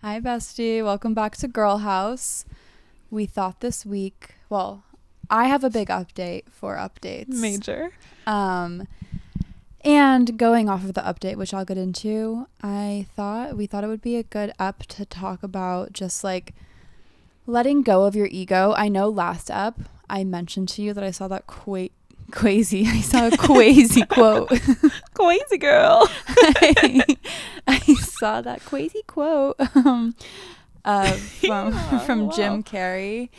Hi, bestie. Welcome back to Girl House. We thought this week, well, I have a big update for updates. Major. And going off of the update, which I'll get into, we thought it would be a good up to talk about just like letting go of your ego. I know last up I mentioned to you that I saw that quasi quote. Crazy girl. I saw that crazy quote from Jim Carrey,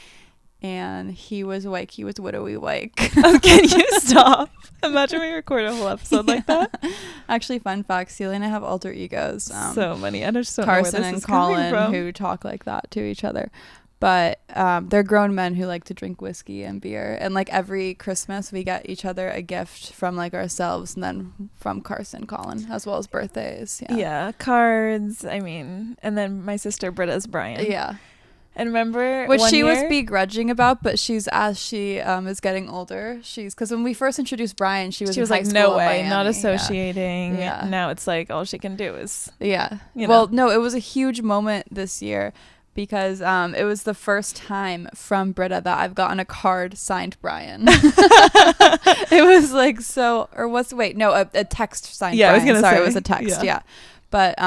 and he was like, what do we like? Oh, can you stop? Imagine we record a whole episode like that. Actually, fun fact, Celia and I have alter egos. So many. I just don't Carson know where this and is coming Colin from. who talk like that to each other. But they're grown men who like to drink whiskey and beer. And like every Christmas, we get each other a gift from like ourselves and then from Carson, Colin, as well as birthdays. Yeah, cards. I mean, and then my sister Britta's Brian. Yeah. And remember, which she was year, begrudging about, but as she is getting older, because when we first introduced Brian, she was in high like, school no in way, Miami. not associating. Yeah. Now it's like all she can do is, yeah. Well, no, it was a huge moment this year because it was the first time from Britta that I've gotten a card signed Brian. It was like a text signed yeah, Brian. I was gonna Sorry, say, it was a text. Yeah. But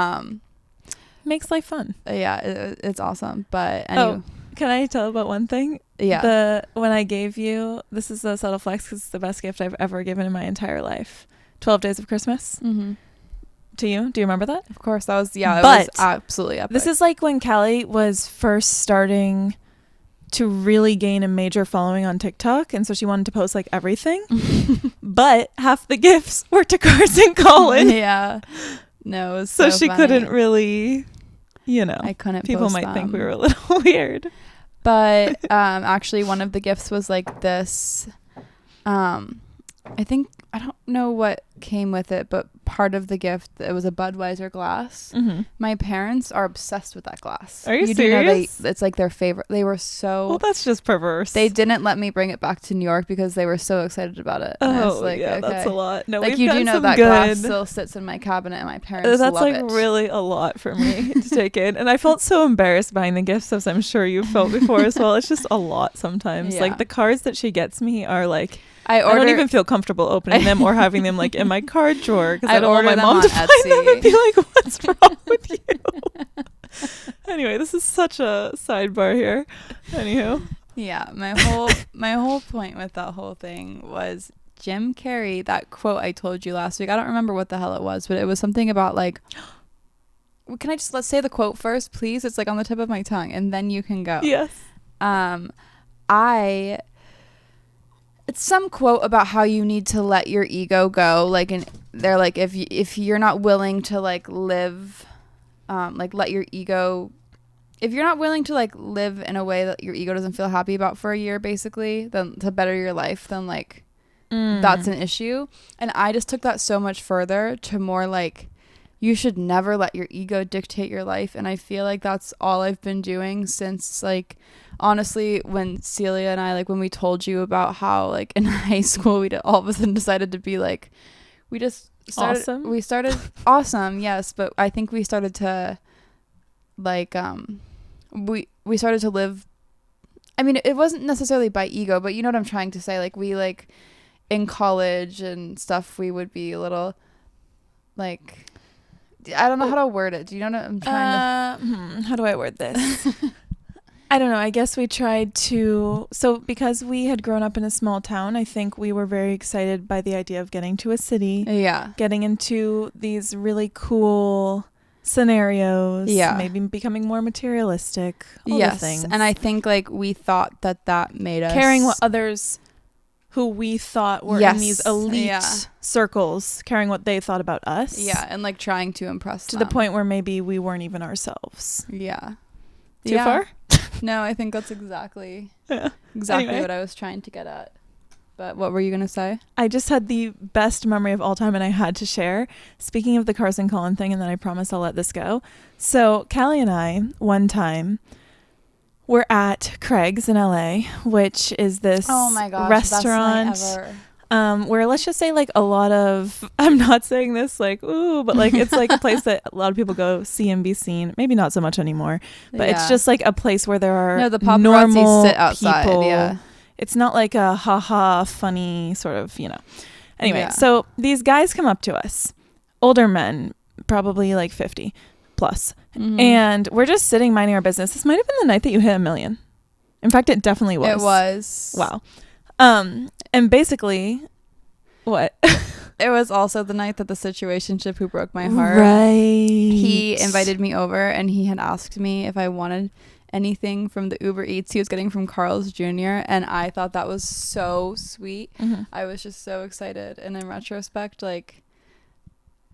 makes life fun. yeah, it's awesome. But anyway. Oh, can I tell about one thing? Yeah. When I gave you, this is a subtle flex because it's the best gift I've ever given in my entire life. 12 Days of Christmas. Mm-hmm. To you? Do you remember that? Of course, that was, it But was absolutely epic. this is like when Callie was first starting to really gain a major following on TikTok, and so she wanted to post like everything. But half the gifts were to Carson Colin. Yeah. No, it was so she funny. couldn't really, I couldn't people post might think we them. were a little weird. But actually one of the gifts was like this I don't know what came with it, but part of the gift, it was a Budweiser glass. Mm-hmm. My parents are obsessed with that glass. Are you do know serious? it's like their favorite. They were so... Well, that's just perverse. They didn't let me bring it back to New York because they were so excited about it. And I was like, yeah, okay. that's a lot. No, Like, we've you do gotten know some that good... glass still sits in my cabinet and my parents That's love like it. really a lot for me to take in. And I felt so embarrassed buying the gifts, as I'm sure you felt before as well. It's just a lot sometimes. Yeah. Like the cards that she gets me are like, I don't even feel comfortable opening them or having them like in my card drawer because I don't want my order mom them to on find them Etsy. and be like, what's wrong with you? Anyway, this is such a sidebar here. Anywho. Yeah, my whole point with that whole thing was Jim Carrey, that quote I told you last week. I don't remember what the hell it was, but it was something about like, let's say the quote first, please? It's like on the tip of my tongue, and then you can go. Yes. It's some quote about how you need to let your ego go. Like, and they're like, if you're not willing to like live, let your ego, if you're not willing to like live in a way that your ego doesn't feel happy about for a year, basically, then to better your life, then like that's an issue. And I just took that so much further to more like, you should never let your ego dictate your life. And I feel like that's all I've been doing since, like, honestly, when Celia and I, like, when we told you about how, like, in high school, we all of a sudden decided to be, like, we just started. Awesome. We started awesome, yes. But I think we started to, like, we started to live. I mean, it wasn't necessarily by ego, but you know what I'm trying to say. Like, we, like, in college and stuff, we would be a little, like... I don't know how to word it. Do you know what I'm trying to... How do I word this? I don't know. I guess we tried to... So because we had grown up in a small town, I think we were very excited by the idea of getting to a city. Yeah. Getting into these really cool scenarios. Yeah. Maybe becoming more materialistic. All Yes. the things. And I think, like, we thought that made us... Caring what others... who we thought were in these elite circles, caring what they thought about us. Yeah, and like trying to impress to them. the point where maybe we weren't even ourselves. Yeah. Too far? No, I think that's exactly Anyway. what I was trying to get at. But what were you going to say? I just had the best memory of all time and I had to share. Speaking of the Carson Colin thing, and then I promise I'll let this go. So Callie and I, one time... we're at Craig's in LA, which is this Oh my gosh, restaurant best night ever. where let's just say like a lot of, I'm not saying this like ooh, but like it's like a place that a lot of people go see and be seen. Maybe not so much anymore, but it's just like a place where there are the paparazzi normal sit outside. people. Yeah, it's not like a haha funny sort of, Anyway, so these guys come up to us, older men, probably like 50 plus, and we're just sitting minding our business. This might have been the night that you hit 1 million. In fact, it definitely was. It was. Wow. And basically, what? It was also the night that the situationship who broke my heart. Right. He invited me over and he had asked me if I wanted anything from the Uber Eats he was getting from Carl's Jr. And I thought that was so sweet. I was just so excited. And in retrospect, like,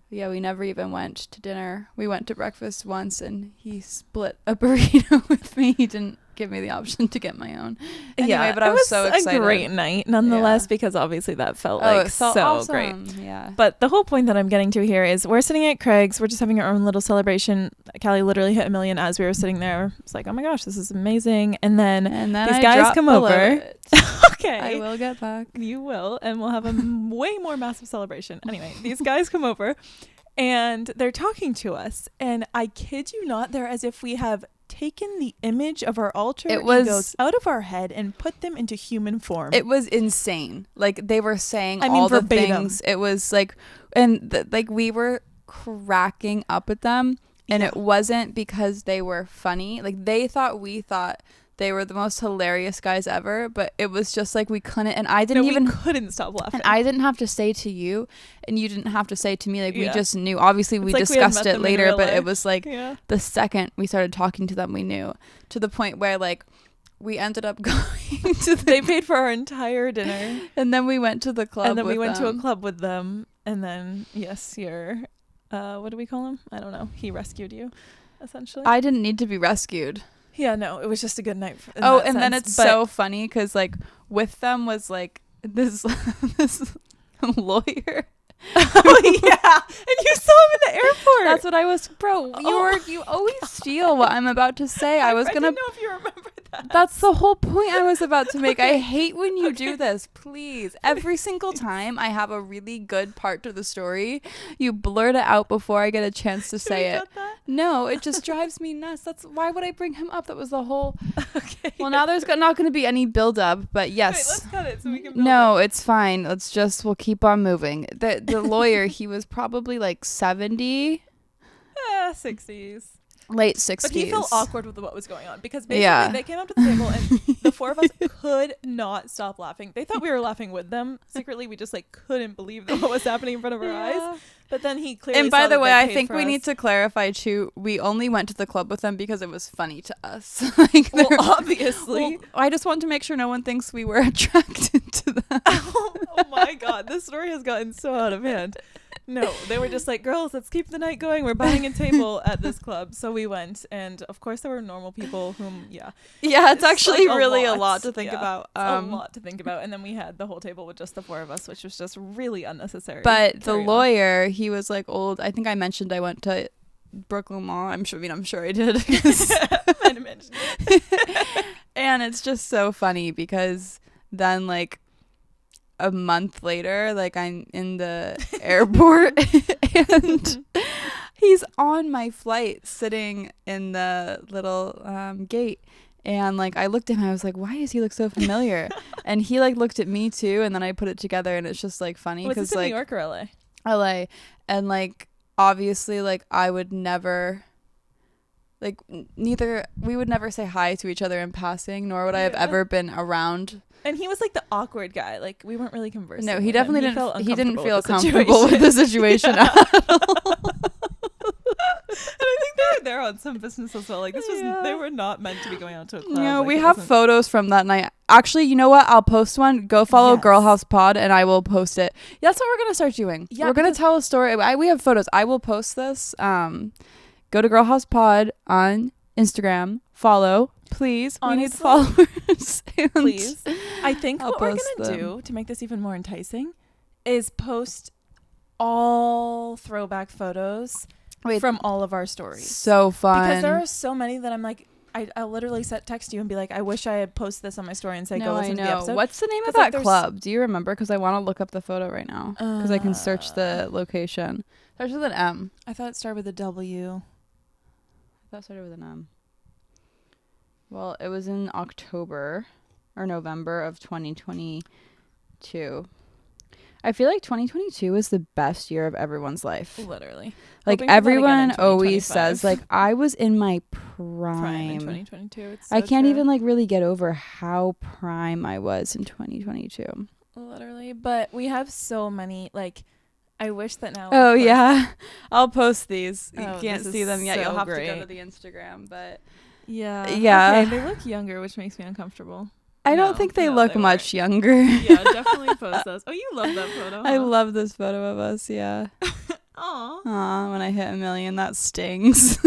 yeah, we never even went to dinner. We went to breakfast once and he split a burrito with me. He didn't give me the option to get my own. Anyway, but I was so excited. It was a great night nonetheless, because obviously that felt like it felt so awesome. Great. Yeah. But the whole point that I'm getting to here is we're sitting at Craig's. We're just having our own little celebration. Callie literally hit 1 million as we were sitting there. It's like, oh my gosh, this is amazing. And then these guys come over. Okay. I will get back. You will. And we'll have a way more massive celebration. Anyway, these guys come over and they're talking to us. And I kid you not, they're as if we have taken the image of our alter egos out of our head and put them into human form. It was insane. Like, they were saying all the verbatim things. It was like, and like we were cracking up at them, and it wasn't because they were funny. Like, we thought they were the most hilarious guys ever, but it was just like we couldn't, and I didn't we couldn't stop laughing. And I didn't have to say to you, and you didn't have to say to me. Like, we just knew. Obviously, we discussed it later, but it was like the second we started talking to them, we knew, to the point where like we ended up going to they paid for our entire dinner, and then we went to the club, and then we went to a club with them, and then your what do we call him? I don't know. He rescued you, essentially. I didn't need to be rescued. Yeah, no, it was just a good night. Then it's so funny because like with them was like this lawyer. Oh yeah, and you saw him in the airport. That's what I was, bro. You always steal what I'm about to say. I didn't know if you remember that. That's the whole point I was about to make. I hate when you do this. Please, every single time I have a really good part to the story, you blurt it out before I get a chance to say it. No, it just drives me nuts. That's why would I bring him up? That was the whole. Okay. Well, now there's not going to be any build up, but yes. Wait, let's cut it so we can. Build it. It's fine. We'll keep on moving. The lawyer, he was probably like 70. 60s. Late 60s. But he felt awkward with what was going on because basically they came up to the table and the four of us could not stop laughing. They thought we were laughing with them. Secretly, we just like couldn't believe that what was happening in front of our eyes. But then he clearly. And by the way, I think we need to clarify too. We only went to the club with them because it was funny to us. Like, well, obviously. Well, I just want to make sure no one thinks we were attracted to them. Oh my god, this story has gotten so out of hand. No, they were just like, girls, let's keep the night going. We're buying a table at this club. So we went. And of course, there were normal people whom, Yeah, it's actually like really a lot to think about. A lot to think about. And then we had the whole table with just the four of us, which was just really unnecessary. But the lawyer, he was like old. I think I mentioned I went to Brooklyn Mall. I'm sure I did. Might have mentioned it. And it's just so funny because then like a month later, like I'm in the airport and he's on my flight sitting in the little gate. And like I looked at him, I was like, why does he look so familiar? And he like looked at me too, and then I put it together, and it's just like funny because like New York or LA? LA. And like obviously like I would never like we would never say hi to each other in passing, nor would I have ever been around. And he was like the awkward guy. Like we weren't really conversing. No, he definitely didn't. He didn't feel comfortable with the situation at all. And I think they were there on some business as well. Like this was, they were not meant to be going out to a club. No, like, we have photos from that night. Actually, you know what? I'll post one. Go follow Girl House Pod, and I will post it. That's what we're gonna start doing. Yeah, we're gonna tell a story. We have photos. I will post this. Go to Girl House Pod on Instagram. Follow, please. Honestly, we need followers. Please. I think what we're gonna do to make this even more enticing is post all throwback photos from all of our stories. So fun. Because there are so many that I'm like, I'll literally text you and be like, I wish I had posted this on my story and say, go listen to the episode. What's the name of that club? Do you remember? Because I want to look up the photo right now. Because I can search the location. Starts with an M. I thought it started with a W. I thought it started with an M. Well, it was in October or November of 2022. I feel like 2022 is the best year of everyone's life. Literally. Like everyone always says, like I was in my prime in 2022. It's I can't even like really get over how prime I was in 2022. Literally. But we have so many, like, I wish that now. Oh yeah. I'll post these. You Oh, can't see them yet. so You'll have great. to go to the Instagram, but yeah. Okay, they look younger, which makes me uncomfortable. I don't think they look much younger. Yeah, definitely post those. Oh, you love that photo. I love this photo of us, yeah. Aw, when I hit 1 million, that stings.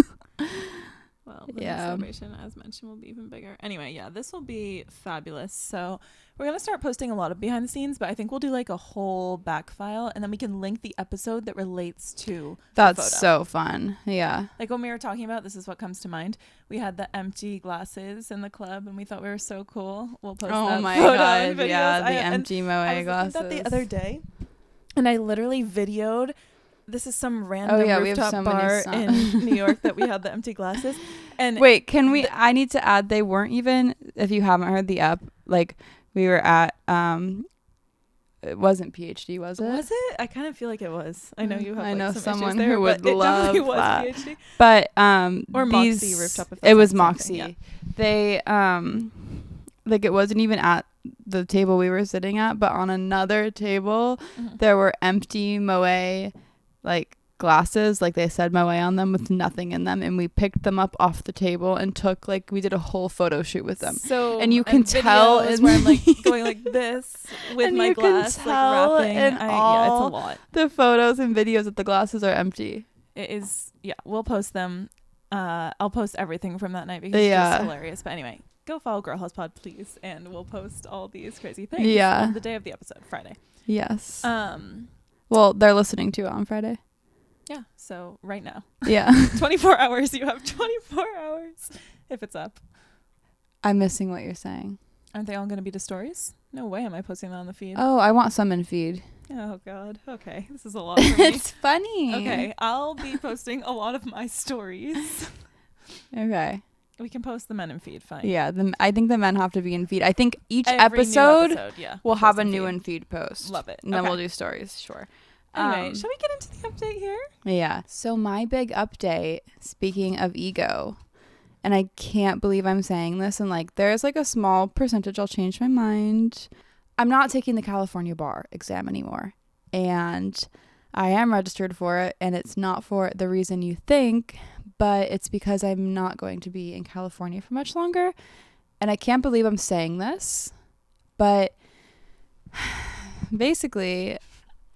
Well, the next celebration, as mentioned, will be even bigger. Anyway, yeah, this will be fabulous. So we're going to start posting a lot of behind the scenes, but I think we'll do like a whole back file, and then we can link the episode that relates to That's the photo. so fun. Yeah. Like when we were talking about, this is what comes to mind. We had the empty glasses in the club, and we thought we were so cool. We'll post that my photo God. and videos. Yeah, the empty Moët glasses. I was looking at that the other day, and I literally videoed. This is some random rooftop bar in New York that we had the empty glasses. And wait, can we? I need to add. They weren't even. If you haven't heard the app, like we were at. It wasn't PhD, was it? Was it? I kind of feel like it was. I know you have. I know some someone there, who would love that. PhD. But or Moxie rooftop. It was Moxie. Yeah. They like it wasn't even at the table we were sitting at, but on another table there were empty Moët like glasses, like they said Moët on them with nothing in them, and we picked them up off the table and took like we did a whole photo shoot with them. So and you can tell in where I'm like going like this with and my you glass, can tell like wrapping. in Yeah, it's a lot. The photos and videos that the glasses are empty. It is. Yeah, we'll post them. I'll post everything from that night because it's just hilarious. But anyway, go follow Girl House Pod, please, and we'll post all these crazy things on the day of the episode, Friday. Yes. Well, they're listening to it on Friday. Yeah, so right now. Yeah. 24 hours. You have 24 hours if it's up. I'm missing what you're saying. Aren't they all going to be the stories? No way am I posting that on the feed. Oh, I want some in feed. Oh, God. Okay. This is a lot for me. It's funny. Okay. I'll be posting a lot of my stories. Okay. We can post the men in feed, fine. Yeah, I think the men have to be in feed. I think Every episode yeah, we'll have a new in feed post. Love it. And then we'll do stories, sure. Anyway, shall we get into the update here? Yeah. So my big update, speaking of ego, and I can't believe I'm saying this, and like there's like a small percentage I'll change my mind. I'm not taking the California bar exam anymore. And I am registered for it, and it's not for the reason you think, but it's because I'm not going to be in California for much longer. And I can't believe I'm saying this, but basically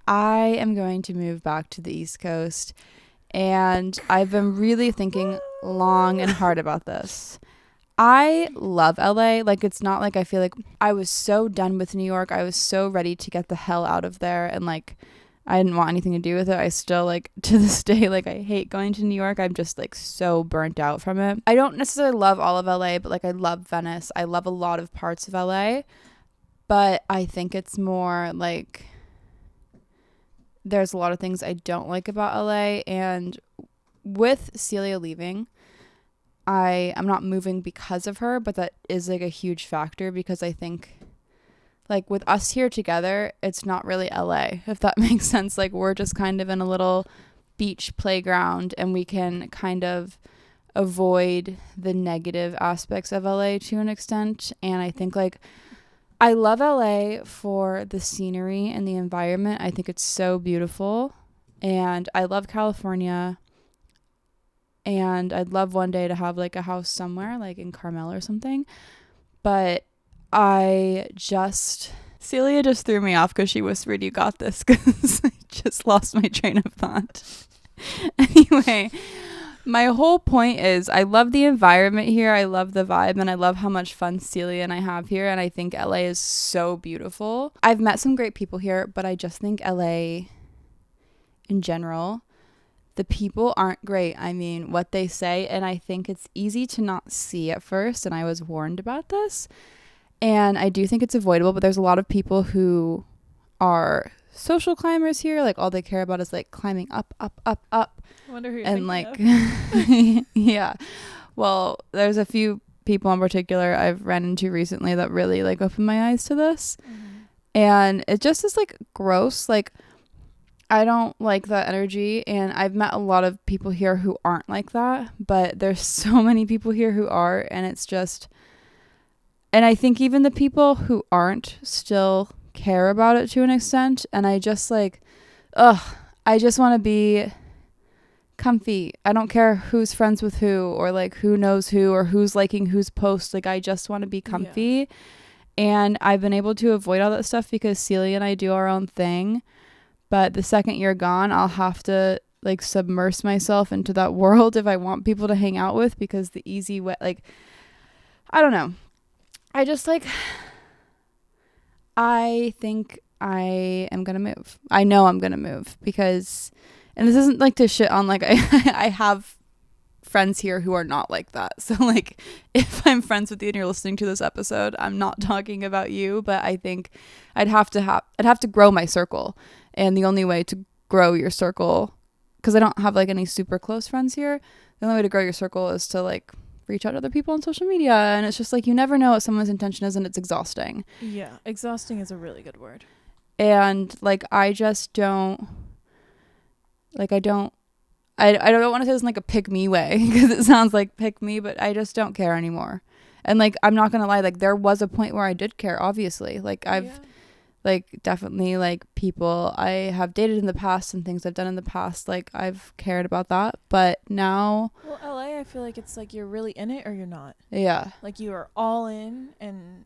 I am going to move back to the East Coast, and I've been really thinking long and hard about this. I love LA. Like, it's not like I feel like I was so done with New York. I was so ready to get the hell out of there, and like I didn't want anything to do with it. I still, like, to this day, like, I hate going to New York. I'm just, like, so burnt out from it. I don't necessarily love all of LA, but, like, I love Venice. I love a lot of parts of LA. But I think it's more, like, there's a lot of things I don't like about LA. And with Celia leaving, I'm not moving because of her, but that is, like, a huge factor because I think, like, with us here together, it's not really LA, if that makes sense. Like, we're just kind of in a little beach playground, and we can kind of avoid the negative aspects of LA to an extent. And I think, like, I love LA for the scenery and the environment. I think it's so beautiful. And I love California. And I'd love one day to have, like, a house somewhere, like in Carmel or something. But Celia just threw me off because she whispered, "You got this," because I just lost my train of thought. Anyway, my whole point is I love the environment here. I love the vibe, and I love how much fun Celia and I have here. And I think LA is so beautiful. I've met some great people here, but I just think LA in general, the people aren't great. I mean, what they say, and I think it's easy to not see at first, and I was warned about this. And I do think it's avoidable, but there's a lot of people who are social climbers here. Like, all they care about is like climbing up, up, up, up. I wonder who you're And thinking like, yeah. Well, there's a few people in particular I've ran into recently that really like opened my eyes to this. And it just is like gross. Like, I don't like that energy, and I've met a lot of people here who aren't like that, but there's so many people here who are, and it's just, and I think even the people who aren't still care about it to an extent, and I just like, I just want to be comfy. I don't care who's friends with who, or like who knows who, or who's liking whose post. Like, I just want to be comfy. And I've been able to avoid all that stuff because Celia and I do our own thing. But the second you're gone, I'll have to like submerge myself into that world if I want people to hang out with, because the easy way, like, I don't know. I just like, I think I am going to move. I know I'm going to move because, and this isn't like to shit on, like, I have friends here who are not like that. So like, if I'm friends with you and you're listening to this episode, I'm not talking about you, but I think I'd have to grow my circle. And the only way to grow your circle, because I don't have like any super close friends here, the only way to grow your circle is to like reach out to other people on social media. And it's just like, you never know what someone's intention is, and it's exhausting. Yeah, exhausting is a really good word. And like, I just don't, like, I don't want to say this in like a pick me way, because it sounds like pick me, but I just don't care anymore. And like, I'm not going to lie, like, there was a point where I did care, obviously. Like, I've like definitely like people I have dated in the past and things I've done in the past, like I've cared about that. But now, well, LA, I feel like it's like you're really in it or you're not. Yeah. Like, you are all in, and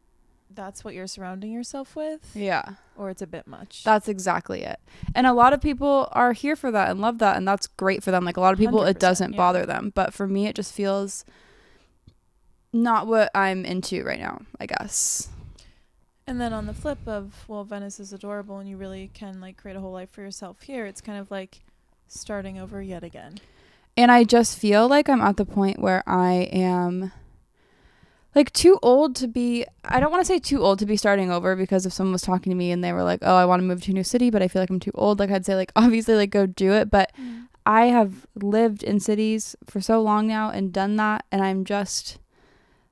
that's what you're surrounding yourself with. Yeah. Or it's a bit much. That's exactly it. And a lot of people are here for that and love that, and that's great for them. Like, a lot of people, it doesn't bother them. But for me, it just feels not what I'm into right now, I guess. And then on the flip of, well, Venice is adorable and you really can like create a whole life for yourself here, it's kind of like starting over yet again. And I just feel like I'm at the point where I am like too old to be, I don't want to say too old to be starting over, because if someone was talking to me and they were like, oh, I want to move to a new city, but I feel like I'm too old, like I'd say like, obviously, like, go do it. But I have lived in cities for so long now and done that, and I'm just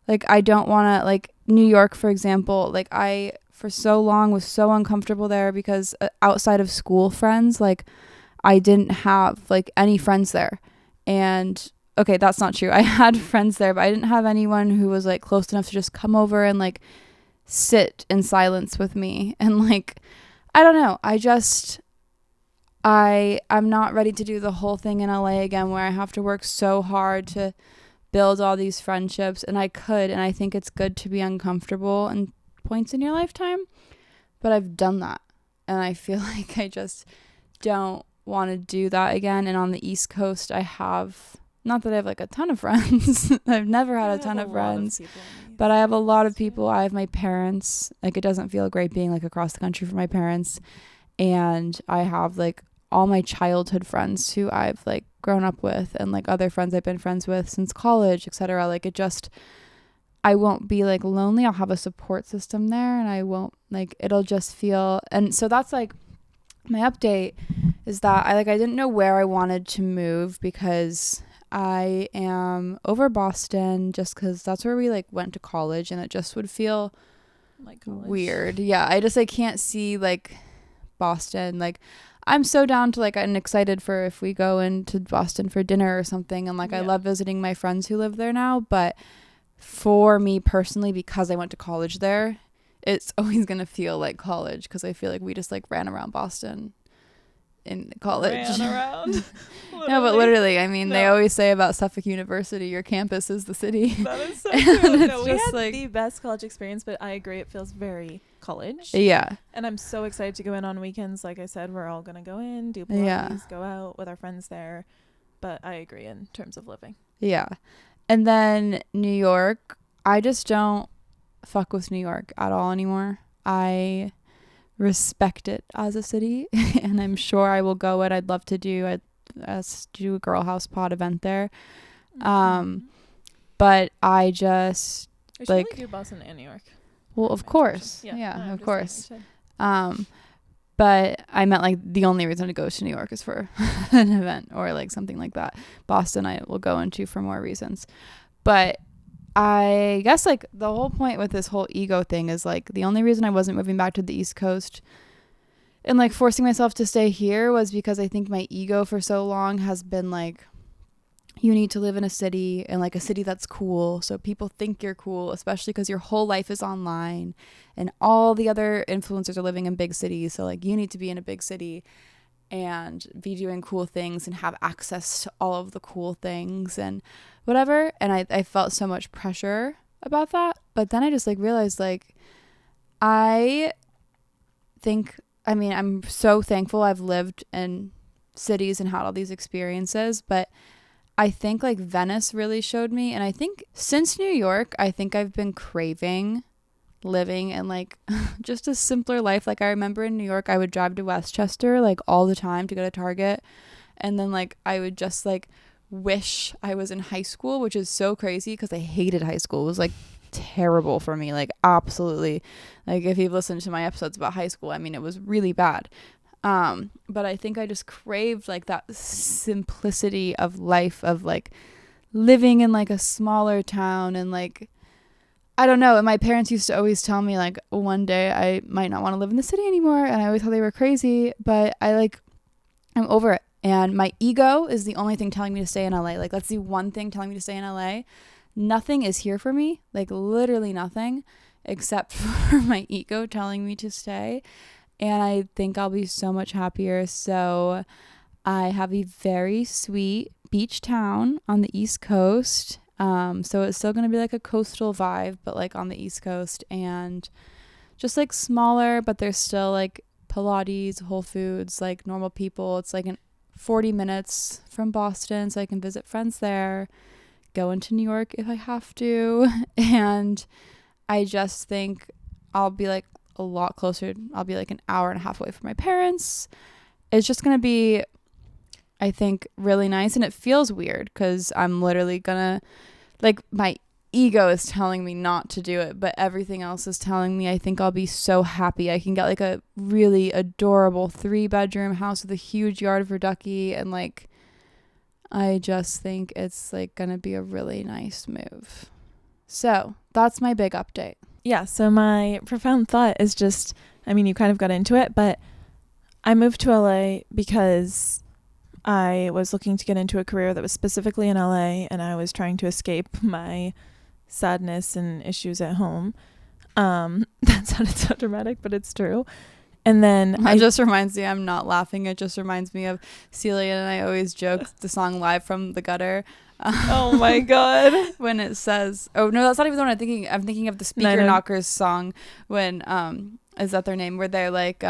like, I don't want to, like, New York, for example, like, I for so long was so uncomfortable there because outside of school friends, like, I didn't have like any friends there. And okay, that's not true. I had friends there, but I didn't have anyone who was like close enough to just come over and like sit in silence with me. And like, I don't know. I'm not ready to do the whole thing in LA again, where I have to work so hard to build all these friendships. And I think it's good to be uncomfortable in points in your lifetime, but I've done that. And I feel like I just don't want to do that again. And on the East Coast, I have, not that I have like a ton of friends. I've never had a ton of friends, but I have a lot of people. I have my parents. Like, it doesn't feel great being like across the country from my parents. And I have like all my childhood friends who I've like grown up with, and like other friends I've been friends with since college, etc. Like, it just, I won't be like lonely. I'll have a support system there, and I won't like, it'll just feel, and so that's like my update, is that I didn't know where I wanted to move, because I am over Boston just because that's where we like went to college, and it just would feel like weird. Yeah, I just, I can't see like Boston. Like, I'm so down to like, I'm excited for if we go into Boston for dinner or something, and like, I love visiting my friends who live there now. But for me personally, because I went to college there, it's always gonna feel like college, because I feel like we just like ran around Boston in college. Ran around. No, but literally, I mean, they always say about Suffolk University, your campus is the city. That is so true. No, we had like the best college experience, but I agree, it feels very college. Yeah. And I'm so excited to go in on weekends. Like I said, we're all gonna go in, do Pilates, go out with our friends there. But I agree in terms of living. Yeah. And then New York, I just don't fuck with New York at all anymore. I respect it as a city, and I'm sure I will go. What I'd love to do, I'd do a girl house pod event there. Mm-hmm. But I just We should like really do Boston and New York. well, of course, No, yeah, I'm of just course. saying we should. But I meant like the only reason to go to New York is for an event or like something like that. Boston I will go into for more reasons. But I guess like the whole point with this whole ego thing is like the only reason I wasn't moving back to the East Coast and like forcing myself to stay here was because I think my ego for so long has been like, you need to live in a city and like a city that's cool so people think you're cool, especially because your whole life is online and all the other influencers are living in big cities. So like you need to be in a big city and be doing cool things and have access to all of the cool things and whatever. And I felt so much pressure about that. But then I just like realized like I mean, I'm so thankful I've lived in cities and had all these experiences, but I think like Venice really showed me. And I think since New York, I think I've been craving living in like just a simpler life. Like I remember in New York, I would drive to Westchester like all the time to go to Target. And then like I would just like wish I was in high school, which is so crazy because I hated high school. It was like terrible for me, like absolutely. Like if you've listened to my episodes about high school, I mean, it was really bad. But I think I just craved like that simplicity of life of like living in like a smaller town and like, I don't know. And my parents used to always tell me like one day I might not want to live in the city anymore. And I always thought they were crazy, but I'm over it. And my ego is the only thing telling me to stay in LA. Like that's the one thing telling me to stay in LA. Nothing is here for me, like literally nothing except for my ego telling me to stay. And I think I'll be so much happier. So I have a very sweet beach town on the East Coast. So it's still going to be like a coastal vibe, but like on the East Coast and just like smaller, but there's still like Pilates, Whole Foods, like normal people. It's like 40 minutes from Boston, so I can visit friends there, go into New York if I have to. And I just think I'll be like a lot closer. I'll be like an hour and a half away from my parents. It's just going to be, I think, really nice. And it feels weird because I'm literally gonna, like, my ego is telling me not to do it, but everything else is telling me I think I'll be so happy. I can get like a really adorable 3-bedroom house with a huge yard for Ducky, and like I just think it's like gonna be a really nice move. So that's my big update. Yeah, so my profound thought is just, I mean, you kind of got into it, but I moved to LA because I was looking to get into a career that was specifically in LA, and I was trying to escape my sadness and issues at home. That sounded so dramatic, but it's true. And then it just reminds me, I'm not laughing, it just reminds me of Celia and I always joke the song Live from the Gutter. Oh my god. When it says, oh no, that's not even the one I'm thinking of the Speaker Knockers song when is that their name, where they're like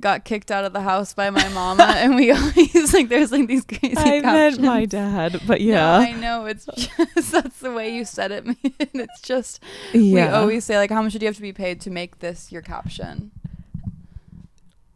got kicked out of the house by my mama, and we always like there's like these crazy I captions. meant my dad, but yeah. No, I know, it's just that's the way you said it. And it's just we always say like, how much do you have to be paid to make this your caption?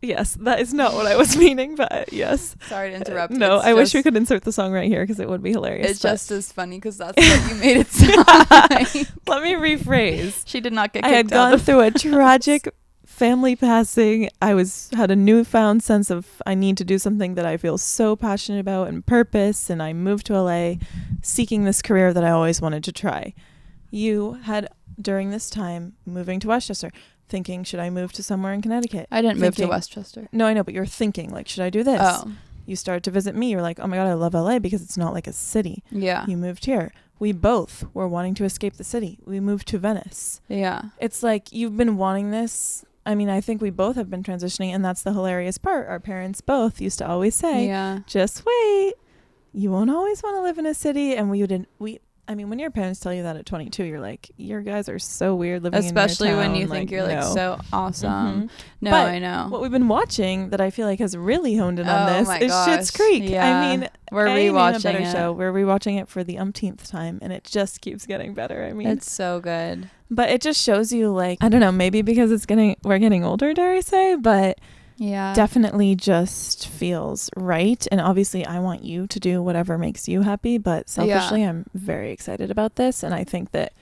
Yes, that is not what I was meaning, but yes. Sorry to interrupt. No, I wish we could insert the song right here because it would be hilarious. It's just as funny because that's what you made it sound like. Let me rephrase. She did not get kicked out. I had gone through a tragic family passing. I had a newfound sense of I need to do something that I feel so passionate about and purpose, and I moved to LA seeking this career that I always wanted to try. You had, during this time, moving to Westchester, thinking, should I move to somewhere in Connecticut? I didn't move to Westchester. No, I know, but you're thinking, like, should I do this? Oh. You started to visit me. You're like, oh my God, I love LA because it's not like a city. Yeah. You moved here. We both were wanting to escape the city. We moved to Venice. Yeah. It's like you've been wanting this. I mean, I think we both have been transitioning, and that's the hilarious part. Our parents both used to always say, just wait. You won't always want to live in a city. And I mean, when your parents tell you that at 22, you're like, your guys are so weird living especially in your town. when you think you're like so awesome. Mm-hmm. No, but I know. What we've been watching that I feel like has really honed in on this is Schitt's Creek. Yeah. I mean, we're rewatching it. Show. We're rewatching it for the umpteenth time, and it just keeps getting better. I mean, it's so good. But it just shows you, like, I don't know, maybe because we're getting older, dare I say, but Yeah. definitely just feels right. And obviously I want you to do whatever makes you happy, but selfishly I'm very excited about this, and I think that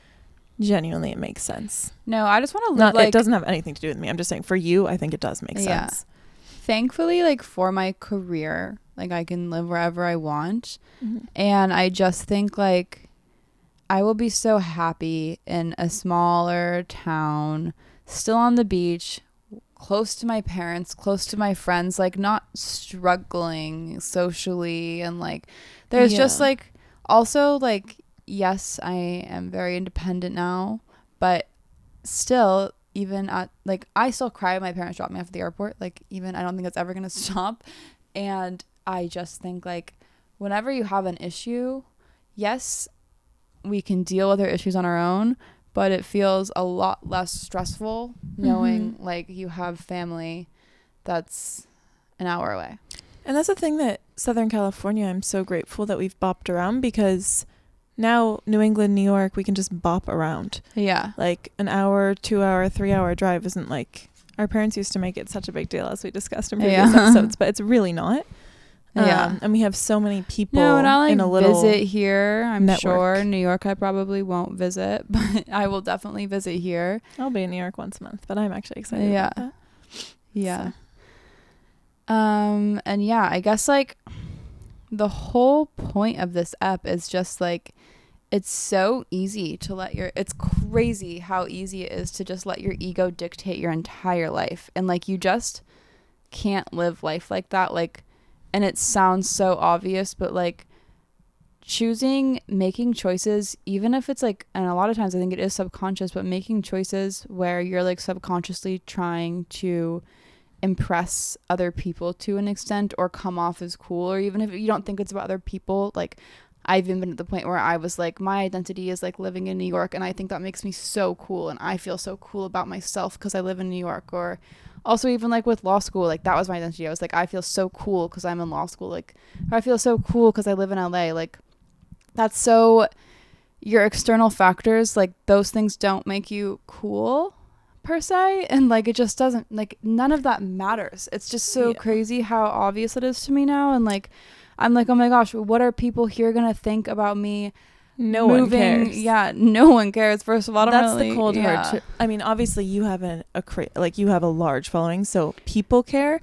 genuinely it makes sense. No, I just want to live Not, like, it doesn't have anything to do with me. I'm just saying for you, I think it does make Yeah. sense. thankfully, like for my career, like I can live wherever I want. Mhm. And I just think like I will be so happy in a smaller town, still on the beach, close to my parents, close to my friends, like not struggling socially. And like there's just Yeah. like also like, yes, I am very independent now, but still, even at like I still cry when my parents drop me off at the airport. Like even I don't think it's ever gonna stop. And I just think like whenever you have an issue, yes, we can deal with our issues on our own, but it feels a lot less stressful knowing like you have family that's an hour away. And that's the thing that Southern California, I'm so grateful that we've bopped around, because now New England, New York, we can just bop around. Yeah. Like an hour, 2 hour, 3 hour drive isn't like, our parents used to make it such a big deal, as we discussed in previous episodes, but it's really not. Yeah. And we have so many people No, and I'll like in a little visit here. I'm network. sure New York I probably won't visit, but I will definitely visit here. I'll be in New York once a month, but I'm actually excited Yeah. about that. Yeah. So. And yeah, I guess like the whole point of this app is just like it's so easy to let it's crazy how easy it is to just let your ego dictate your entire life, and like you just can't live life like that. Like, and it sounds so obvious, but like making choices, even if it's like, and a lot of times I think it is subconscious, but making choices where you're like subconsciously trying to impress other people to an extent or come off as cool, or even if you don't think it's about other people. Like I've even been at the point where I was like, my identity is like living in New York, and I think that makes me so cool, and I feel so cool about myself because I live in New York. Or also even like with law school, like that was my identity. I was like, I feel so cool because I'm in law school, like, or I feel so cool because I live in LA. Like that's so, your external factors, like those things don't make you cool per se, and like it just doesn't, like none of that matters. It's just so crazy how obvious it is to me now. And like I'm like, oh my gosh, what are people here gonna think about me? No one cares. Yeah, no one cares. First of all, that's the cold hard. I mean, obviously you have you have a large following, so people care,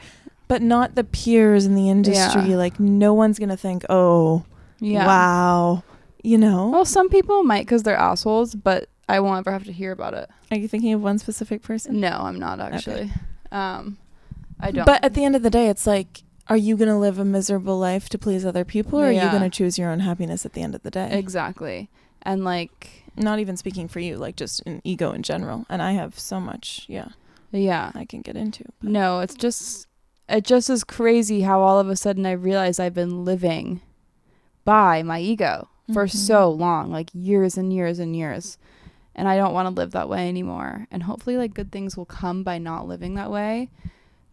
but not the peers in the industry. Yeah. Like no one's gonna think, oh, wow, you know. Well, some people might because they're assholes, but I won't ever have to hear about it. Are you thinking of one specific person? No, I'm not actually. Okay. I don't. But at the end of the day, it's like, are you going to live a miserable life to please other people, or are you going to choose your own happiness at the end of the day? Exactly. And like, not even speaking for you, like just an ego in general. And I have so much, yeah, I can get into. But. No, it just is crazy how all of a sudden I realize I've been living by my ego for so long, like years and years and years. And I don't want to live that way anymore. And hopefully like good things will come by not living that way.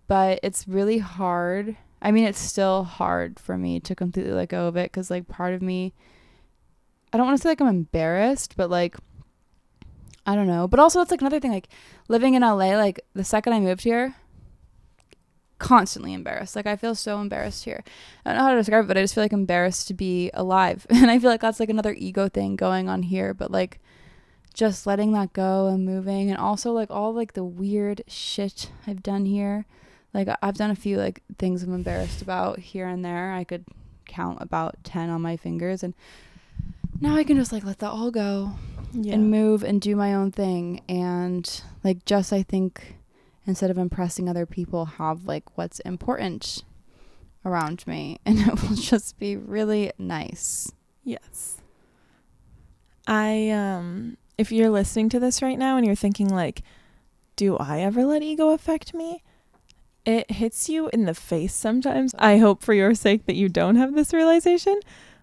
But it's really hard. I mean, it's still hard for me to completely let go of it, because like part of me, I don't want to say like I'm embarrassed, but like, I don't know. But also it's like another thing, like living in LA, like the second I moved here, constantly embarrassed. Like I feel so embarrassed here. I don't know how to describe it, but I just feel like embarrassed to be alive. And I feel like that's like another ego thing going on here. But like just letting that go and moving, and also like all like the weird shit I've done here. Like I've done a few like things I'm embarrassed about here and there. I could count about 10 on my fingers, and now I can just like let that all go and move and do my own thing. And like just, I think, instead of impressing other people, have like what's important around me, and it will just be really nice. Yes. If you're listening to this right now and you're thinking like, do I ever let ego affect me? It hits you in the face sometimes. I hope for your sake that you don't have this realization.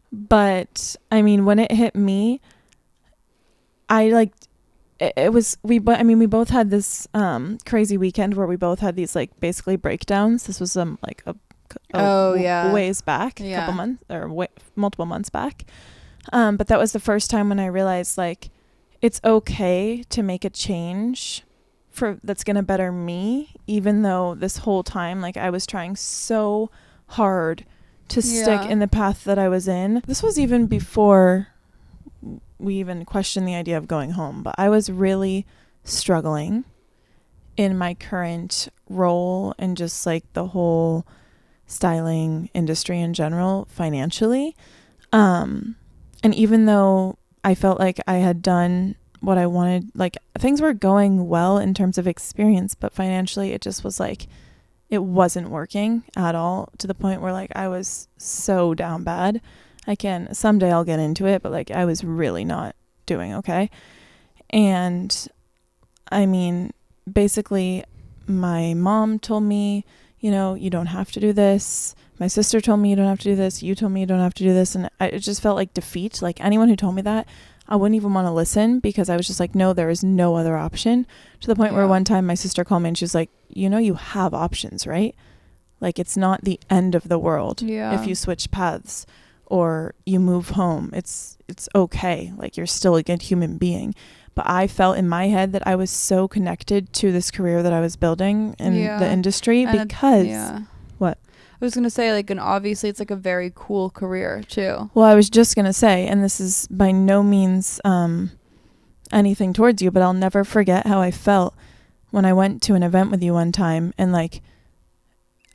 But I mean, when it hit me, we both had this crazy weekend where we both had these like basically breakdowns. This was like ways back, a couple months or multiple months back. But that was the first time when I realized like it's okay to make a change that's going to better me, even though this whole time, like, I was trying so hard to stick in the path that I was in. This was even before we even questioned the idea of going home, but I was really struggling in my current role and just like the whole styling industry in general financially. And even though I felt like I had done what I wanted, like things were going well in terms of experience, but financially it just was like, it wasn't working at all, to the point where like I was so down bad. Someday I'll get into it, but like I was really not doing okay. And I mean, basically my mom told me, you know, you don't have to do this. My sister told me you don't have to do this. You told me you don't have to do this. And it just felt like defeat. Like anyone who told me that, I wouldn't even want to listen, because I was just like, no, there is no other option. To the point where one time my sister called me and she was like, you know, you have options, right? Like it's not the end of the world if you switch paths or you move home. It's okay. Like you're still a good human being. But I felt in my head that I was so connected to this career that I was building in the industry, and because what? I was going to say, like, and obviously it's like a very cool career too. Well, I was just going to say, and this is by no means anything towards you, but I'll never forget how I felt when I went to an event with you one time, and like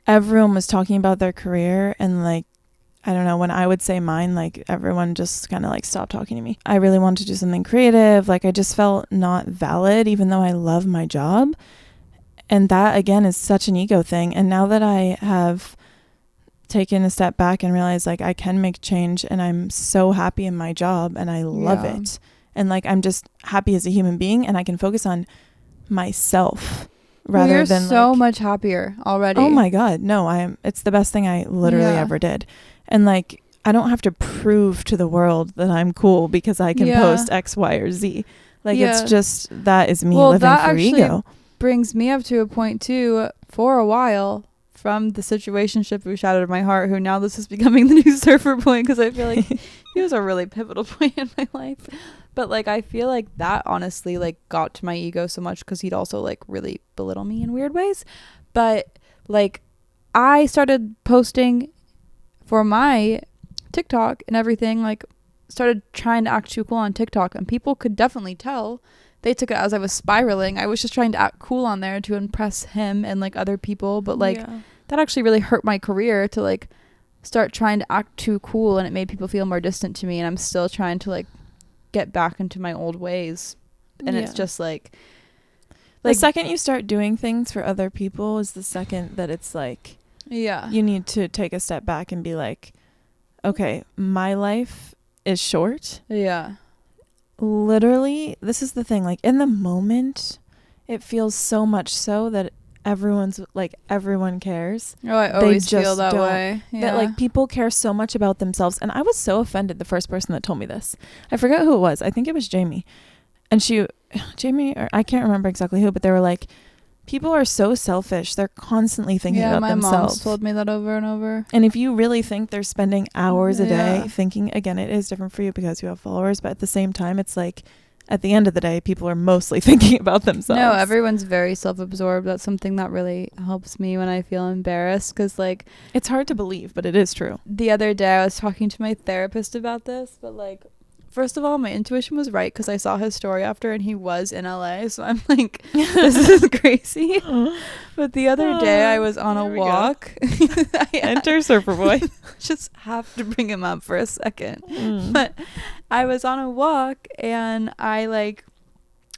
everyone was talking about their career, and like, I don't know, when I would say mine, like everyone just kind of like stopped talking to me. I really wanted to do something creative. Like I just felt not valid, even though I love my job. And that again is such an ego thing. And now that I have taken a step back and realized like I can make change, and I'm so happy in my job and I love it. And like, I'm just happy as a human being, and I can focus on myself rather than so like, much happier already. Oh my God. No, it's the best thing I literally ever did. And like, I don't have to prove to the world that I'm cool because I can post X, Y, or Z. Like it's just, that is me living through ego. Brings me up to a point too, for a while, from the situationship who shattered my heart, who now this is becoming the new surfer boy, because I feel like he was a really pivotal point in my life. But like I feel like that honestly like got to my ego so much, because he'd also like really belittle me in weird ways. But like I started posting for my TikTok and everything, like started trying to act too cool on TikTok, and people could definitely tell. They took it as I was spiraling. I was just trying to act cool on there to impress him and like other people, but like that actually really hurt my career to like start trying to act too cool, and it made people feel more distant to me, and I'm still trying to like get back into my old ways. And it's just like the second you start doing things for other people is the second that it's like you need to take a step back and be like, okay, my life is short. Literally, this is the thing, like in the moment it feels so much so that everyone cares. I always feel that way. That like people care so much about themselves. And I was so offended the first person that told me this. I forget who it was. I think it was Jamie. And Jamie, or I can't remember exactly who, but they were like, people are so selfish. They're constantly thinking about themselves. My mom's told me that over and over. And if you really think they're spending hours a day thinking, again, it is different for you because you have followers, but at the same time, it's like, at the end of the day, people are mostly thinking about themselves. No, everyone's very self-absorbed. That's something that really helps me when I feel embarrassed, because like, it's hard to believe, but it is true. The other day I was talking to my therapist about this, but like, first of all, my intuition was right, because I saw his story after and he was in LA. So I'm like, this is crazy. But the other day I was on a walk. Enter Surfer Boy. Just have to bring him up for a second. But I was on a walk and I like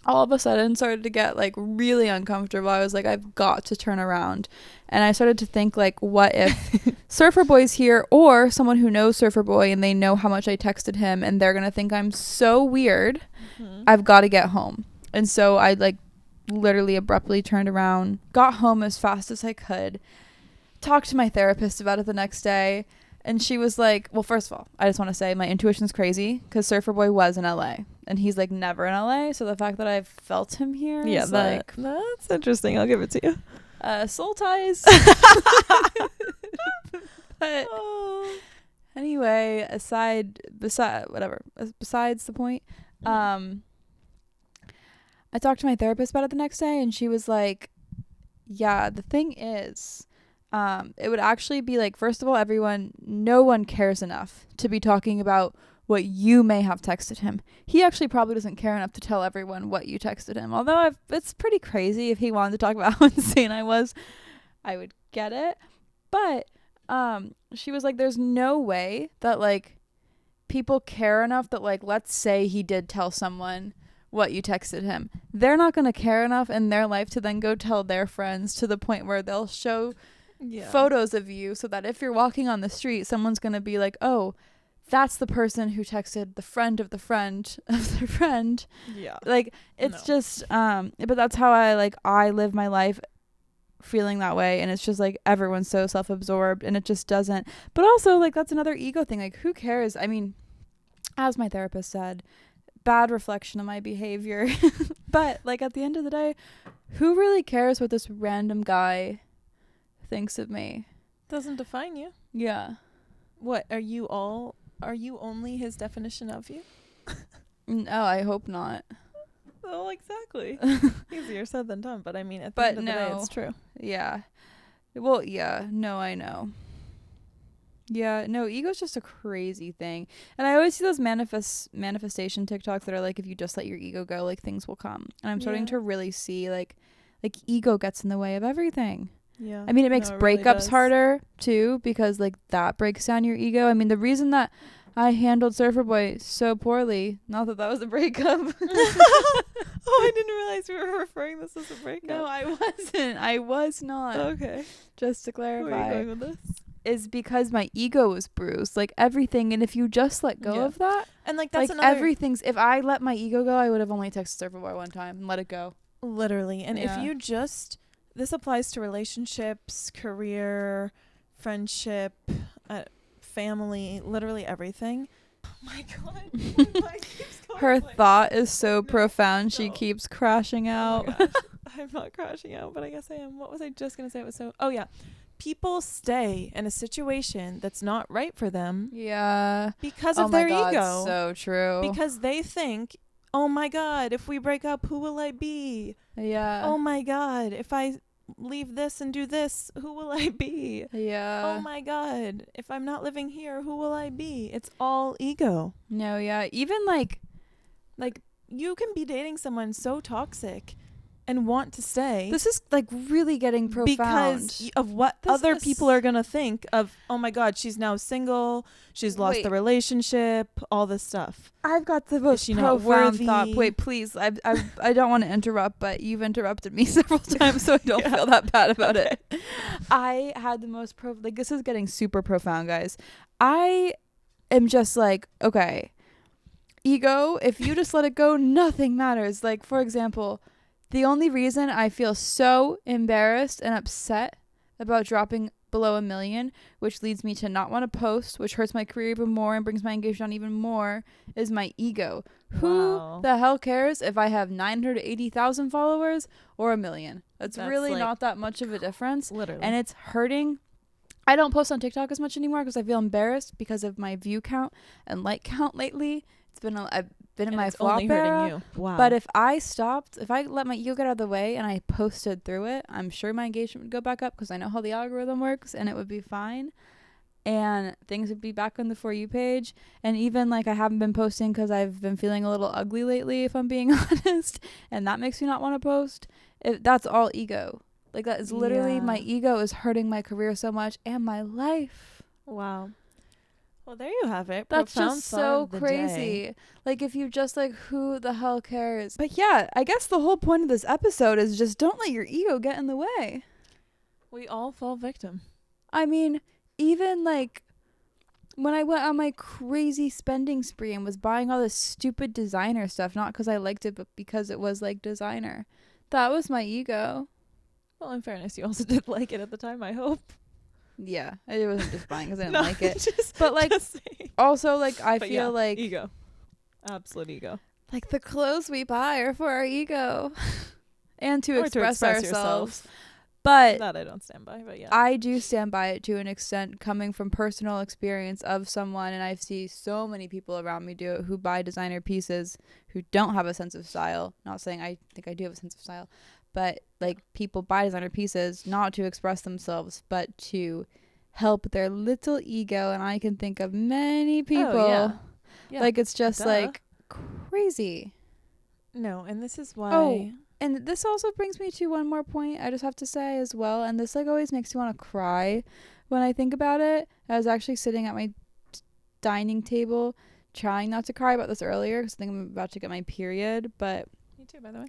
all of a sudden started to get like really uncomfortable. I was like, I've got to turn around. And I started to think like, what if Surfer Boy's here, or someone who knows Surfer Boy and they know how much I texted him and they're going to think I'm so weird. I've got to get home. And so I like literally abruptly turned around, got home as fast as I could, talked to my therapist about it the next day. And she was like, well, first of all, I just want to say my intuition's crazy, because Surfer Boy was in LA and he's like never in LA. So the fact that I've felt him here is like, that's interesting. I'll give it to you. Soul ties. But anyway, besides the point, I I talked to my therapist about it the next day, and she was like, yeah, the thing is, it would actually be like, first of all, no one cares enough to be talking about what you may have texted him. He actually probably doesn't care enough to tell everyone what you texted him. Although it's pretty crazy. If he wanted to talk about how insane I was, I would get it. But she was like, there's no way that like people care enough that like, let's say he did tell someone what you texted him. They're not going to care enough in their life to then go tell their friends, to the point where they'll show photos of you so that if you're walking on the street, someone's going to be like, oh, that's the person who texted the friend of the friend of their friend. Yeah. Like, it's just, but that's how I live my life, feeling that way. And it's just like, everyone's so self-absorbed, and it just doesn't. But also, like, that's another ego thing. Like, who cares? I mean, as my therapist said, bad reflection of my behavior. But, like, at the end of the day, who really cares what this random guy thinks of me? Doesn't define you. Yeah. What, are you only his definition of you? No, I hope not. Well, exactly. Easier said than done, but I mean, at the end of the day, it's true. Yeah. Well, yeah. No, I know. Yeah, no, ego's just a crazy thing. And I always see those manifestation TikToks that are like, if you just let your ego go, like, things will come. And I'm starting to really see like ego gets in the way of everything. Yeah. I mean, it makes breakups really harder too, because like that breaks down your ego. I mean, the reason that I handled Surfer Boy so poorly, not that was a breakup. Oh, I didn't realize we were referring this as a breakup. No, I wasn't. I was not. Okay. Just to clarify. Where are you going with this? Is because my ego was bruised, like everything. And if you just let go of that, and like that's like everything's, if I let my ego go, I would have only texted Surfer Boy one time and let it go. Literally. And if you just, this applies to relationships, career, friendship, family, literally everything. Oh my God. My mind keeps going. Her thought is so profound. She keeps crashing out. Oh I'm not crashing out, but I guess I am. What was I just going to say? It was oh yeah. People stay in a situation that's not right for them. Yeah. Because of their God, ego. So true. Because they think, oh my God, if we break up, who will I be? Yeah. Oh my God, if I leave this and do this, who will I be? Yeah. Oh my God, if I'm not living here, who will I be? It's all ego. No, yeah. Even like you can be dating someone so toxic and want to stay. This is like really getting profound. Because of what other people are going to think of, oh my God, she's now single, she's lost the relationship, all this stuff. I've got the most profound thought. Wait, please. I don't want to interrupt, but you've interrupted me several times, so I don't feel that bad about it. I had the most this is getting super profound, guys. I am just like, okay, ego, if you just let it go, nothing matters. Like, for example, the only reason I feel so embarrassed and upset about dropping below 1 million, which leads me to not want to post, which hurts my career even more and brings my engagement down even more, is my ego. Wow. Who the hell cares if I have 980,000 followers or 1 million? That's really like, not that much of a difference. Literally. And it's hurting. I don't post on TikTok as much anymore because I feel embarrassed because of my view count and like count lately. I've been in my flop era. Wow. But if I let my ego get out of the way and I posted through it, I'm sure my engagement would go back up because I know how the algorithm works, and it would be fine. And things would be back on the For You page. And even like I haven't been posting because I've been feeling a little ugly lately, if I'm being honest. And that makes me not want to post. That's all ego. Like that is literally my ego is hurting my career so much and my life. Wow. Well, there you have it. That's just so crazy. Like, if you just like, who the hell cares? But yeah, I guess the whole point of this episode is just don't let your ego get in the way. We all fall victim. I mean, even like when I went on my crazy spending spree and was buying all this stupid designer stuff, not because I liked it, but because it was like designer. That was my ego. Well, in fairness, you also did like it at the time, I hope. Yeah, I wasn't just buying because I didn't like it. But like, also like, I feel like ego, absolute ego. Like the clothes we buy are for our ego and to express ourselves. But that I don't stand by, but yeah. I do stand by it to an extent, coming from personal experience of someone, and I see so many people around me do it who buy designer pieces who don't have a sense of style. Not saying I think I do have a sense of style, but like people buy designer pieces not to express themselves, but to help their little ego. And I can think of many people. Oh, yeah. Like it's just Duh. like crazy. No, and this is why. Oh, and this also brings me to one more point I just have to say as well. And this like always makes me want to cry when I think about it. I was actually sitting at my dining table trying not to cry about this earlier because I think I'm about to get my period. But Me too, by the way.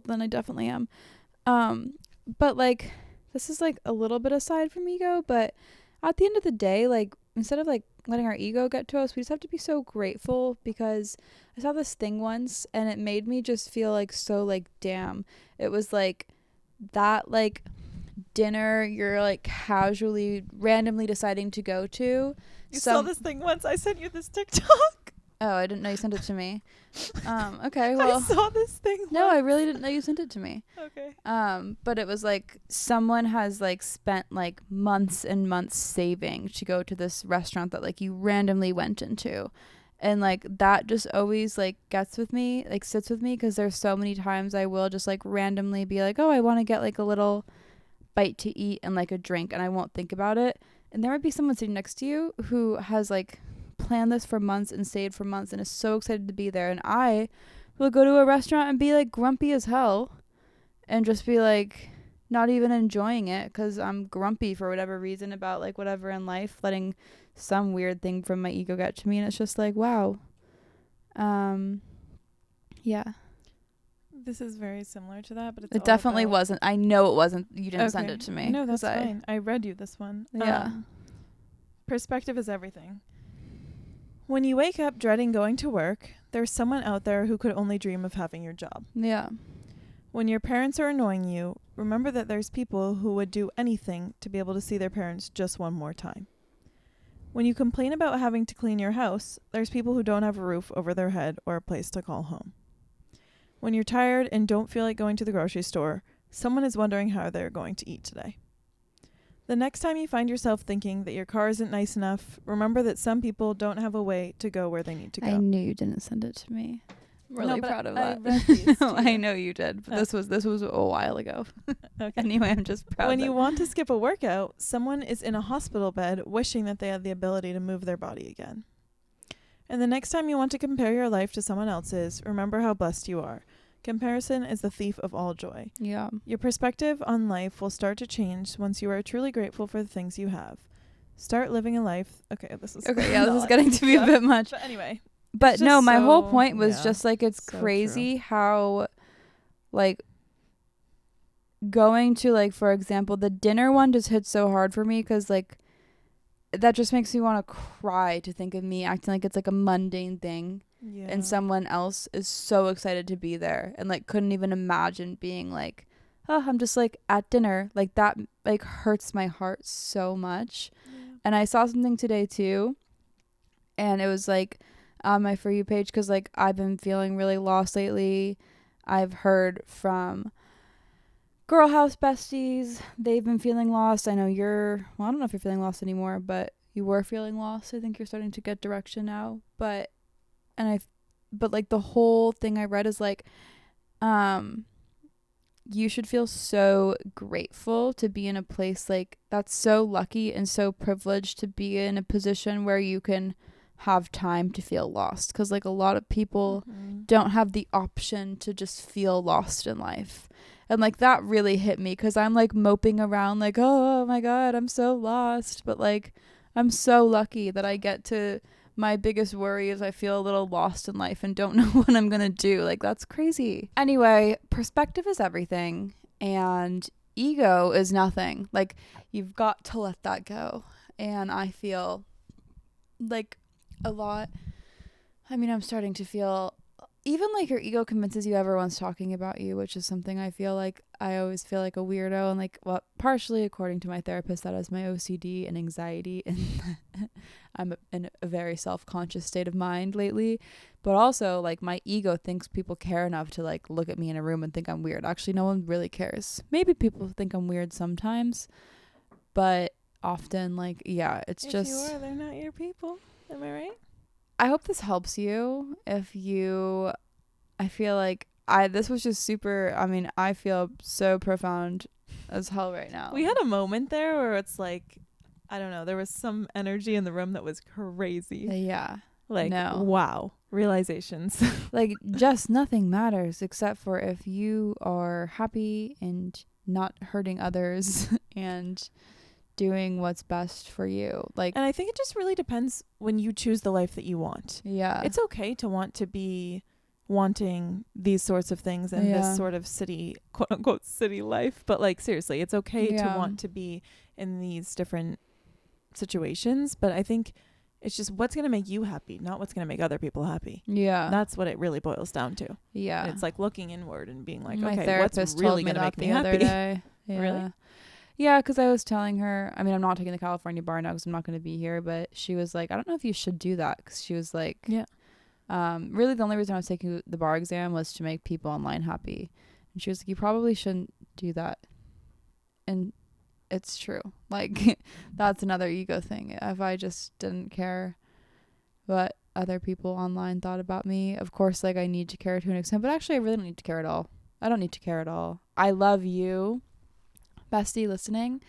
then I definitely am. But like this is like a little bit aside from ego. But at the end of the day, like instead of like letting our ego get to us, we just have to be so grateful, because I saw this thing once and it made me just feel like so like damn. It was like that like dinner you're like casually randomly deciding to go to. You saw this thing once. I sent you this TikTok. Oh, I didn't know you sent it to me. Okay, well I saw this thing once. no, I really didn't know you sent it to me. Okay. But it was like someone has like spent like months and months saving to go to this restaurant that like you randomly went into. And like that just always like gets with me, like sits with me, because there's so many times I will just like randomly be like, oh, I want to get like a little bite to eat and like a drink, and I won't think about it. And there might be someone sitting next to you who has like planned this for months and saved for months and is so excited to be there, and I will go to a restaurant and be like grumpy as hell and just be like not even enjoying it because I'm grumpy for whatever reason about like whatever in life, letting some weird thing from my ego get to me. And it's just like, wow. Yeah, This is very similar to that, but it's it definitely wasn't. I know it wasn't. You didn't send it to me. No, that's fine. I read you this one. Yeah. Perspective is everything. When you wake up dreading going to work, there's someone out there who could only dream of having your job. Yeah. When your parents are annoying you, remember that there's people who would do anything to be able to see their parents just one more time. When you complain about having to clean your house, there's people who don't have a roof over their head or a place to call home. When you're tired and don't feel like going to the grocery store, someone is wondering how they're going to eat today. The next time you find yourself thinking that your car isn't nice enough, remember that some people don't have a way to go where they need to go. I knew you didn't send it to me. I'm really proud of that. I read these No, to you. I know you did, but this was a while ago. Okay. Anyway, I'm just proud. When you want to skip a workout, someone is in a hospital bed wishing that they had the ability to move their body again. And the next time you want to compare your life to someone else's, remember how blessed you are. Comparison is the thief of all joy. Yeah. Your perspective on life will start to change once you are truly grateful for the things you have. Start living a life. Okay, this is This is getting to be a bit much. But anyway. But no, my whole point was yeah, just like it's so crazy how like going to like, for example, the dinner one just hit so hard for me because like that just makes me want to cry to think of me acting like it's like a mundane thing. Yeah. And someone else is so excited to be there and like couldn't even imagine being like, oh, I'm just like at dinner. Like that like hurts my heart so much. Yeah. And I saw something today too, and it was like on my For You page, because like I've been feeling really lost lately. I've heard from Girl House besties, they've been feeling lost. I know I don't know if you're feeling lost anymore, but you were feeling lost. I think you're starting to get direction now. But like the whole thing I read is like, you should feel so grateful to be in a place like that's so lucky and so privileged to be in a position where you can have time to feel lost. Because like a lot of people don't have the option to just feel lost in life. And like that really hit me because I'm like moping around like, oh my God, I'm so lost. But like I'm so lucky that I get to, my biggest worry is I feel a little lost in life and don't know what I'm going to do. Like, that's crazy. Anyway, perspective is everything and ego is nothing. Like, you've got to let that go. And I feel like a lot, I'm starting to feel, even like your ego convinces you everyone's talking about you, which is something I feel like I always feel like a weirdo. And like, well, partially according to my therapist, that is my OCD and anxiety. And I'm in a very self-conscious state of mind lately, but also like my ego thinks people care enough to like look at me in a room and think I'm weird. Actually, no one really cares. Maybe people think I'm weird sometimes, but often like, yeah, it's if just, you are, they're not your people. Am I right? I hope this helps you. I feel like this was just super, I mean, I feel so profound as hell right now. We had a moment there where it's like, I don't know, there was some energy in the room that was crazy. Yeah. Like, no. Wow. Realizations. Like, just nothing matters except for if you are happy and not hurting others and doing what's best for you. Like, and I think it just really depends when you choose the life that you want. yeah. It's okay to want to be wanting these sorts of things and this sort of city, quote unquote, city life. But like, seriously, it's okay to want to be in these different situations. But I think it's just what's going to make you happy, not what's going to make other people happy. Yeah. That's what it really boils down to. Yeah. And it's like looking inward and being like, My okay, therapist what's really going to make me happy? Other day. Yeah. Really? Yeah, because I was telling her, I mean, I'm not taking the California bar now because I'm not going to be here, but she was like, I don't know if you should do that, because she was like, yeah. Really the only reason I was taking the bar exam was to make people online happy. And she was like, you probably shouldn't do that. And it's true. Like, that's another ego thing. If I just didn't care what other people online thought about me, of course, like, I need to care to an extent, but actually I really don't need to care at all. I don't need to care at all. I love you, bestie, listening.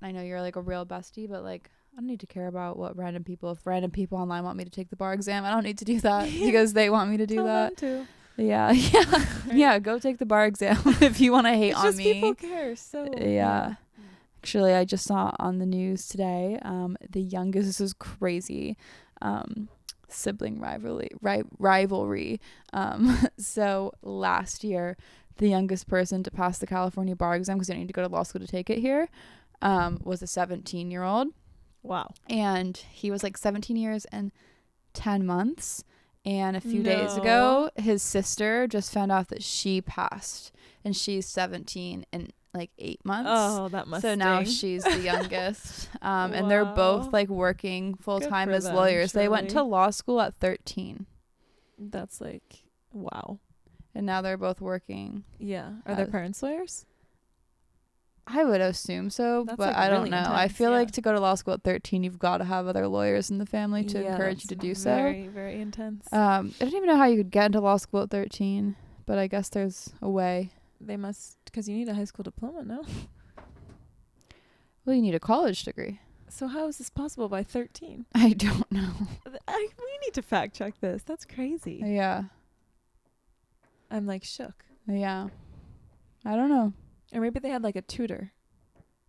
I know you're like a real bestie, but like, I don't need to care about what random people, if random people online want me to take the bar exam, I don't need to do that because they want me to do that. Too. Yeah. Yeah, go take the bar exam if you want to hate it's on just me. People care. So yeah. Actually, I just saw on the news today, the youngest, this is crazy, sibling rivalry. So last year, the youngest person to pass the California bar exam, because you don't need to go to law school to take it here, was a 17-year-old. Wow. And he was like 17 years and 10 months. And a few days ago, his sister just found out that she passed, and she's 17 and like 8 months. Oh, that must So now she's the youngest. And they're both like working full time as lawyers. Surely. They went to law school at 13. That's like, wow. And now they're both working. Yeah. Are their parents lawyers? I would assume so, but like I don't really know. intense, I feel like to go to law school at 13, you've got to have other lawyers in the family to encourage you to do so. Very, very intense. I don't even know how you could get into law school at 13, but I guess there's a way. They must, because you need a high school diploma, no? Well, you need a college degree. So how is this possible by 13? I don't know. We need to fact check this. That's crazy. Yeah. I'm like shook. Yeah. I don't know. Or maybe they had like a tutor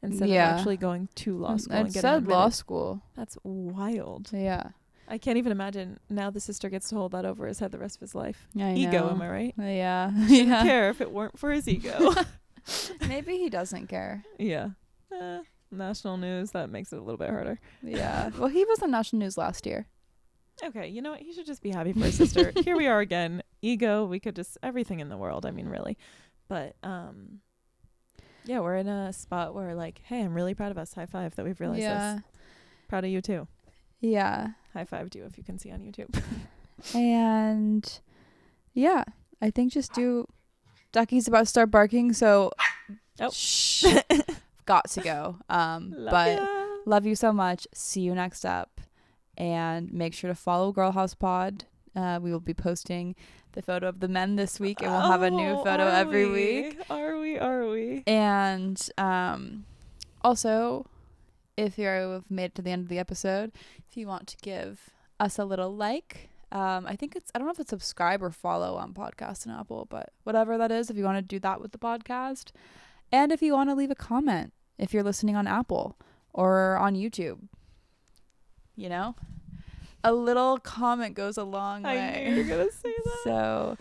instead of actually going to law school. It said law school. That's wild. Yeah. I can't even imagine now the sister gets to hold that over his head the rest of his life. Ego, know. Am I right? Yeah. Shouldn't care if it weren't for his ego. Maybe he doesn't care. Yeah. National news, that makes it a little bit harder. Yeah. Well, he was on national news last year. Okay, you know what? He should just be happy for his sister. Here we are again. Ego, we could just, everything in the world. I mean, really. But, yeah, we're in a spot where like, hey, I'm really proud of us. High five that we've realized this. Proud of you too. Yeah. High fived you if you can see on YouTube. And yeah, I think just do. Ducky's about to start barking, so shh. Got to go. Love you so much. See you next up, and make sure to follow Girl House Pod. We will be posting the photo of the men this week, and we'll have a new photo every week. Are we? And also, if you've made it to the end of the episode, if you want to give us a little like, I don't know if it's subscribe or follow on podcast and Apple, but whatever that is, if you want to do that with the podcast, and if you want to leave a comment, if you're listening on Apple or on YouTube, you know, a little comment goes a long way. I knew you were gonna say that. So,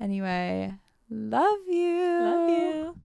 anyway, love you.